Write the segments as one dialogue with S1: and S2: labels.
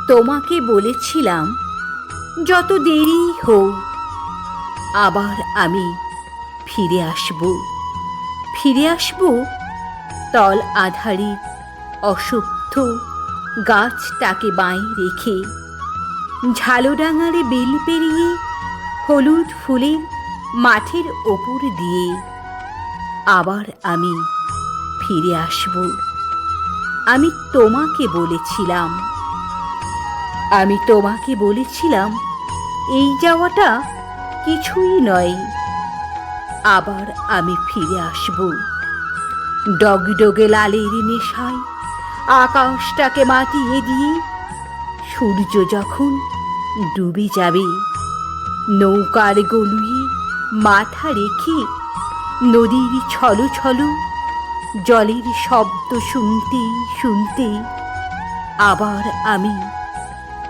S1: তোমাকে বলেছিলাম যত দেরি হোক আবার আমি ফিরে আসব। ফিরে আসব তল আধারের অসুস্থ গাছটাকে বাঁয়ে রেখে, ঝালডাঙারে বিল পেরিয়ে হলুদ ফুলের মাঠের ওপর দিয়ে আবার আমি ফিরে আসব। আমি তোমাকে বলেছিলাম, আমি তোমাকে বলেছিলাম এই যাওয়াটা কিছুই নয়, আবার আমি ফিরে আসব। ডগডগে লালের নেশায় আকাশটাকে মাতিয়ে দিয়ে সূর্য যখন ডুবে যাবে, নৌকার গলুয়ে মাথা রেখে নদীর ছলো ছলো জলের শব্দ শুনতে শুনতে আবার আমি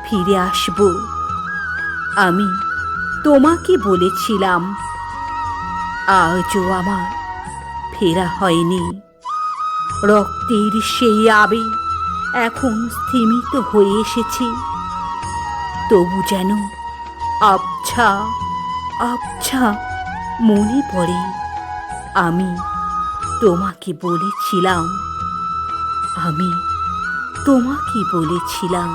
S1: ফিরে আসব। আমি তোমাকে বলেছিলাম, আজও আমার ফেরা হয়নি। রক্তের সেই আবেগ এখন স্থিমিত হয়ে এসেছে, তবু যেন আবছা আবছা মনে পড়ে আমি তোমাকে বলেছিলাম, আমি তোমাকে বলেছিলাম।